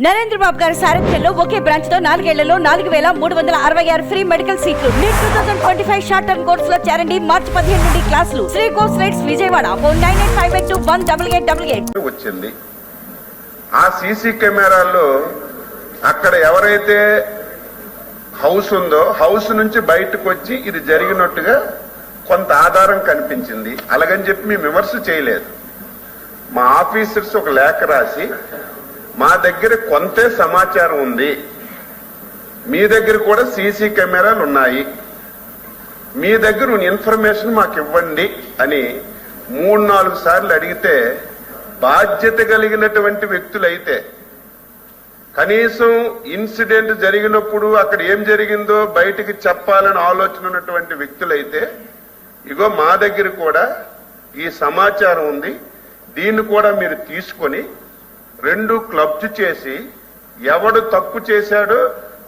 నరేంద్ర బాబు గారి సారథ్యంలో ఒకే బ్రాంచ్ తో 4 ఏళ్లలో 4366 ఫ్రీ మెడికల్ సీట్లు. నీట్ 2025 షార్ట్ టర్మ్ కోర్స్ లో చేరండి. మార్చి 15 నుండి క్లాసులు. Sri course rights Vijayawada. Phone 9858218888 వచ్చింది. ఆ సీసీ కెమెరాల్లో అక్కడ ఎవరైతే హౌస్ ఉందో హౌస్ నుంచి బయటకు వచ్చి ఇది జరిగినట్టుగా కొంత ఆధారం కనిపించింది. అలాగని చెప్పి మేము విమర్శ చేయలేదు. మా ఆఫీసర్స్ ఒక లేఖ రాసి మా దగ్గర కొంతే సమాచారం ఉంది, మీ దగ్గర కూడా సీసీ కెమెరాలు ఉన్నాయి, మీ దగ్గర ఇన్ఫర్మేషన్ మాకు ఇవ్వండి అని 3-4 సార్లు అడిగితే బాధ్యత కలిగినటువంటి వ్యక్తులైతే కనీసం ఇన్సిడెంట్ జరిగినప్పుడు అక్కడ ఏం జరిగిందో బయటికి చెప్పాలని ఆలోచన ఉన్నటువంటి వ్యక్తులైతే ఇగో మా దగ్గర కూడా ఈ సమాచారం ఉంది, దీన్ని కూడా మీరు తీసుకొని 2 క్లబ్స్ చేసి ఎవడు తప్పు చేశాడో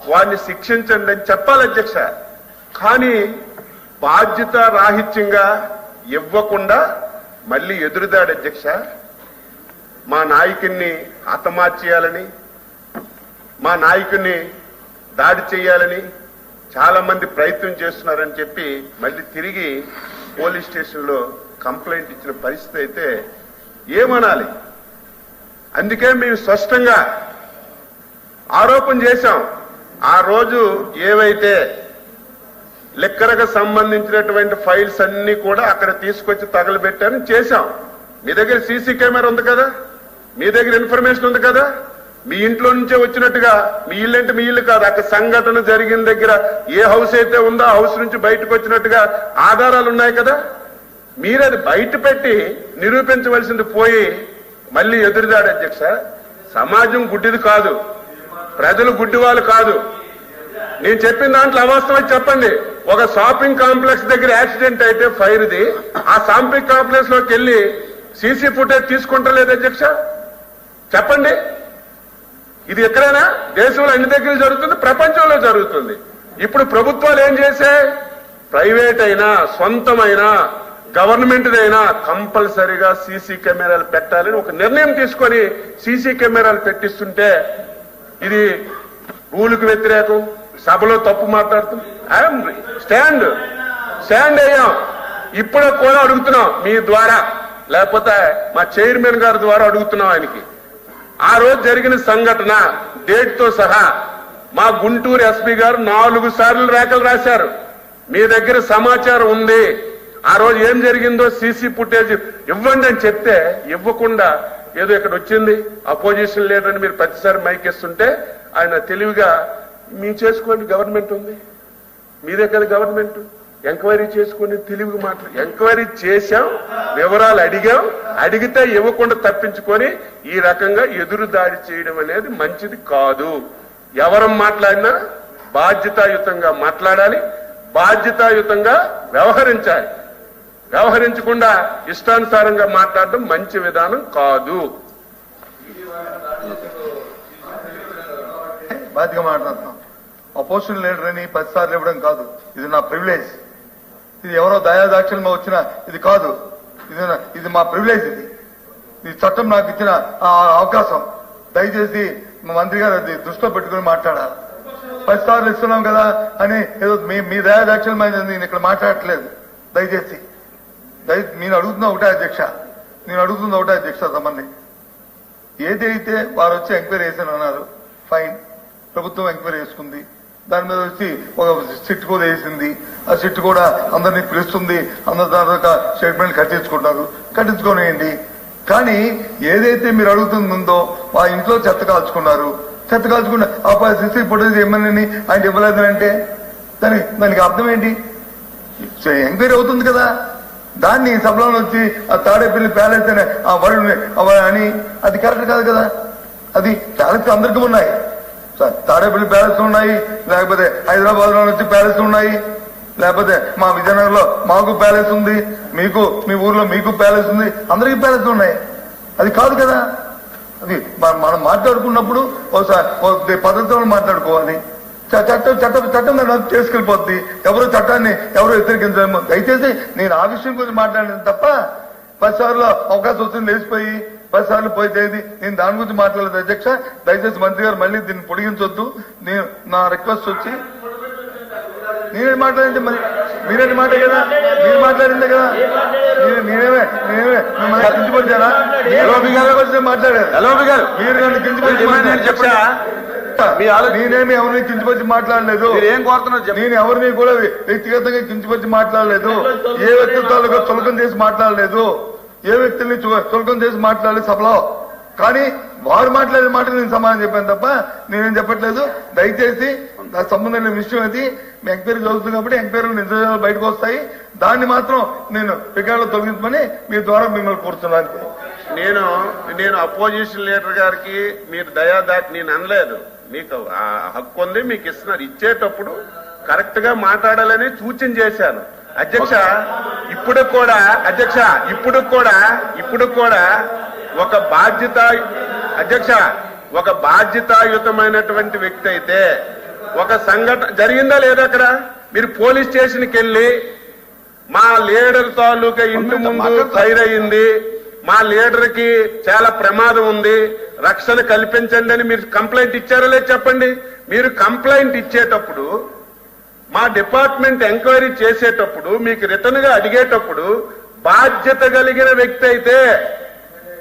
వాడిని శిక్షించండి అని చెప్పాలి అధ్యక్ష. కానీ బాధ్యత రాహిత్యంగా ఇవ్వకుండా మళ్ళీ ఎదురుదాడు అధ్యక్ష. మా నాయకుడిని హతమార్చేయాలని, మా నాయకుడిని దాడి చేయాలని చాలా మంది ప్రయత్నం చేస్తున్నారని చెప్పి మళ్ళీ తిరిగి పోలీస్ స్టేషన్లో కంప్లైంట్ ఇచ్చిన పరిస్థితి అయితే ఏమనాలి? అందుకే మేము స్పష్టంగా ఆరోపణ చేశాం. ఆ రోజు ఏవైతే లెక్కరకు సంబంధించినటువంటి ఫైల్స్ అన్ని కూడా అక్కడ తీసుకొచ్చి తగలబెట్టారని చేశాం. మీ దగ్గర సీసీ కెమెరా ఉంది కదా, మీ దగ్గర ఇన్ఫర్మేషన్ ఉంది కదా, మీ ఇంట్లో నుంచే వచ్చినట్టుగా, మీ ఇల్లు అంటే మీ ఇల్లు కాదు, అక్కడ సంఘటన జరిగిన దగ్గర ఏ హౌస్ అయితే ఉందో ఆ హౌస్ నుంచి బయటకు వచ్చినట్టుగా ఆధారాలు ఉన్నాయి కదా. మీరు అది బయట పెట్టి నిరూపించవలసింది పోయి మళ్ళీ ఎదురుదాడు అధ్యక్ష. సమాజం గుడ్డిది కాదు, ప్రజలు గుడ్డి వాళ్ళు కాదు. నేను చెప్పిన దాంట్లో అవాస్తవం చెప్పండి. ఒక షాపింగ్ కాంప్లెక్స్ దగ్గర యాక్సిడెంట్ అయితే ఫైర్ది, ఆ షాపింగ్ కాంప్లెక్స్ లోకి వెళ్ళి సీసీ ఫుటేజ్ తీసుకుంటలేదు అధ్యక్ష, చెప్పండి. ఇది ఎక్కడైనా దేశంలో అన్ని దగ్గర జరుగుతుంది, ప్రపంచంలో జరుగుతుంది. ఇప్పుడు ప్రభుత్వాలు ఏం చేశాయి? ప్రైవేట్ అయినా సొంతమైనా గవర్నమెంట్ అయినా కంపల్సరీగా సీసీ కెమెరాలు పెట్టాలని ఒక నిర్ణయం తీసుకొని సీసీ కెమెరాలు పెట్టిస్తుంటే ఇది రూలుకు వ్యతిరేకం, సభలో తప్పు మాట్లాడుతుంది. స్టాండ్ అయ్యాం. ఇప్పుడు కూడా అడుగుతున్నాం మీ ద్వారా, లేకపోతే మా చైర్మన్ గారి ద్వారా అడుగుతున్నాం ఆయనకి. ఆ రోజు జరిగిన సంఘటన డేట్ తో సహా మా గుంటూరు ఎస్పీ గారు 4 సార్లు లేఖలు రాశారు. మీ దగ్గర సమాచారం ఉంది, ఆ రోజు ఏం జరిగిందో సీసీ ఫుటేజ్ ఇవ్వండి అని చెప్తే ఇవ్వకుండా ఏదో ఇక్కడ వచ్చింది అపోజిషన్ లీడర్ అని మీరు ప్రతిసారి మైక్ ఇస్తుంటే ఆయన తెలివిగా మీ చేసుకోండి, గవర్నమెంట్ ఉంది, మీదే కదా గవర్నమెంట్, ఎంక్వైరీ చేసుకుని తెలివిగా మాట్లాడు. ఎంక్వైరీ చేశాం, వివరాలు అడిగాం, అడిగితే ఇవ్వకుండా తప్పించుకొని ఈ రకంగా ఎదురు దాడి చేయడం అనేది మంచిది కాదు. ఎవరు మాట్లాడినా బాధ్యతాయుతంగా మాట్లాడాలి, బాధ్యతాయుతంగా వ్యవహరించాలి. వ్యవహరించకుండా ఇష్టానుసారంగా మాట్లాడడం మంచి విధానం కాదు. బాధ్యతగా మాట్లాడుతున్నాం. అపోజిషన్ లీడర్ అని 10 సార్లు ఇవ్వడం కాదు, ఇది నా ప్రివిలేజ్. ఇది ఎవరో దయాదాక్షిణ్యంగా వచ్చిన ఇది కాదు, ఇది మా ప్రివిలేజ్. ఇది చట్టం నాకు ఇచ్చిన అవకాశం. దయచేసి మా మంత్రి గారు అది దృష్టిలో పెట్టుకుని మాట్లాడాలి. 10 సార్లు ఇస్తున్నాం కదా అని ఏదో మీ దయాదాక్షిణ్యం నేను ఇక్కడ మాట్లాడట్లేదు. దయచేసి నేను అడుగుతున్నా ఒకటే అధ్యక్ష, సంబంధి ఏదైతే వారు వచ్చి ఎంక్వైరీ చేశాను అన్నారు, ఫైన్, ప్రభుత్వం ఎంక్వైరీ చేసుకుంది, దాని మీద వచ్చి ఒక సిట్ కూడా వేసింది. ఆ సిట్ కూడా అందరినీ పిలుస్తుంది, అందరి దాకా స్టేట్మెంట్ కట్టించుకోనియండి. కానీ ఏదైతే మీరు అడుగుతుందో ఆ ఇంట్లో చెత్త కాల్చుకున్న ఆ సిసి ఫుటేజ్ ఇమ్మని ఆయన ఇవ్వలేదని అంటే దానికి అర్థం ఏంటి? ఎంక్వైరీ అవుతుంది కదా, దాన్ని సభలో వచ్చి ఆ తాడేపల్లి ప్యాలెస్ అనే ఆ వరుణ్ అని అది కరెక్ట్ కాదు కదా. అది ప్యాలెస్ అందరికీ ఉన్నాయి, తాడేపల్లి ప్యాలెస్ ఉన్నాయి, లేకపోతే హైదరాబాద్ లో వచ్చి ప్యాలెస్ ఉన్నాయి, లేకపోతే మా విజయనగరంలో మాకు ప్యాలెస్ ఉంది, మీకు మీ ఊర్లో మీకు ప్యాలెస్ ఉంది, అందరికీ ప్యాలెస్ ఉన్నాయి. అది కాదు కదా. అది మనం మాట్లాడుకున్నప్పుడు ఒకసారి పద్ధతిలో మాట్లాడుకోవాలి. చట్టం చేసుకెళ్ళిపోద్ది. ఎవరు చట్టాన్ని వ్యతిరేకించలేము. దయచేసి నేను ఆ విషయం గురించి మాట్లాడలేదు తప్ప 10 సార్లు అవకాశం వచ్చింది లేచిపోయి 10 సార్లు పోయితేది. నేను దాని గురించి మాట్లాడలేదు అధ్యక్ష. దయచేసి మంత్రి గారు మళ్ళీ దీన్ని పొడిగించొద్దు. నేను నా రిక్వెస్ట్ వచ్చి నేనేం మాట్లాడింది మరి మీరేంటి మాట కదా, మీరు మాట్లాడిందే కదా. నేనేమే కించపరిచారా? మాట్లాడారు మీరు నన్ను కించపరిచి నేనేమి ఎవరిని కించపరిచి మాట్లాడలేదు. నేను ఎవరిని కూడా వ్యక్తిగతంగా కించపరిచి మాట్లాడలేదు. ఏ వ్యక్తిత్వాలకు చులకం చేసి మాట్లాడలేదు. ఏ వ్యక్తుల్ని చులకం చేసి మాట్లాడలేదు సభలో. కానీ వారు మాట్లాడే మాట నేను సమాధానం చెప్పాను తప్ప నేనేం చెప్పట్లేదు. దయచేసి నాకు సంబంధం లేని విషయం అది. మీ ఎంక్వైరీ జరుగుతుంది కాబట్టి ఎంక్వైరీలు నిజాలు బయటకు వస్తాయి. దాన్ని మాత్రం నేను రికార్డులో తొలగించమని మీ ద్వారా మిమ్మల్ని కోరుతున్నాను. నేను అపోజిషన్ లీడర్ గారికి మీరు దయాదాటి నేను అనలేదు. మీకు ఆ హక్కు ఉంది, మీకు ఇస్తున్నారు. ఇచ్చేటప్పుడు కరెక్ట్ గా మాట్లాడాలని సూచన చేశాను అధ్యక్ష. ఇప్పుడు కూడా ఒక బాధ్యత అధ్యక్ష, ఒక బాధ్యతాయుతమైనటువంటి వ్యక్తి అయితే ఒక సంఘటన జరిగిందా లేదా అక్కడ మీరు పోలీస్ స్టేషన్కి వెళ్ళి మా లీడర్ తాలూకా ఇంటి ముందు ఫైర్ అయింది, మా లీడర్ కి చాలా ప్రమాదం ఉంది, రక్షణ కల్పించండి అని మీరు కంప్లైంట్ ఇచ్చారో లేదు చెప్పండి. మీరు కంప్లైంట్ ఇచ్చేటప్పుడు మా డిపార్ట్మెంట్ ఎంక్వైరీ చేసేటప్పుడు మీకు రిటర్న్ గా అడిగేటప్పుడు బాధ్యత కలిగిన వ్యక్తి అయితే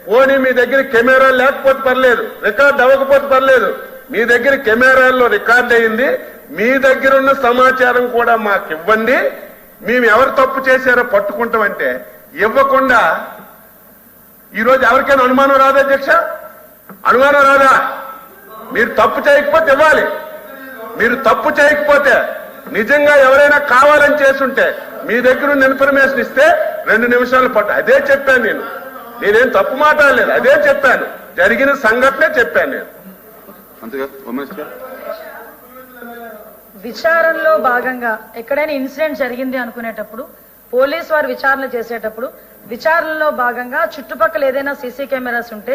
పోనీ మీ దగ్గర కెమెరా లేకపోతే పర్లేదు, రికార్డ్ అవ్వకపోతే పర్లేదు, మీ దగ్గర కెమెరాల్లో రికార్డ్ అయింది, మీ దగ్గర ఉన్న సమాచారం కూడా మాకు ఇవ్వండి, మేము ఎవరు తప్పు చేశారో పట్టుకుంటామంటే ఇవ్వకుండా ఈరోజు ఎవరికైనా అనుమానం రాదా అధ్యక్ష? అనుమానం రాదా? మీరు తప్పు చేయకపోతే ఇవ్వాలి. మీరు తప్పు చేయకపోతే నిజంగా ఎవరైనా కావాలని చేసుంటే మీ దగ్గర ఉన్న ఇన్ఫర్మేషన్ ఇస్తే 2 నిమిషాలు పట్టు. అదే చెప్పాను నేనేం తప్పు మాట్లాడలేదు, అదే చెప్పాను. జరిగిన సంఘటనే చెప్పాను నేను. విచారణలో భాగంగా ఎక్కడైనా ఇన్సిడెంట్ జరిగింది అనుకునేటప్పుడు పోలీసు వారు విచారణ చేసేటప్పుడు విచారణలో భాగంగా చుట్టుపక్కల ఏదైనా సీసీ కెమెరాస్ ఉంటే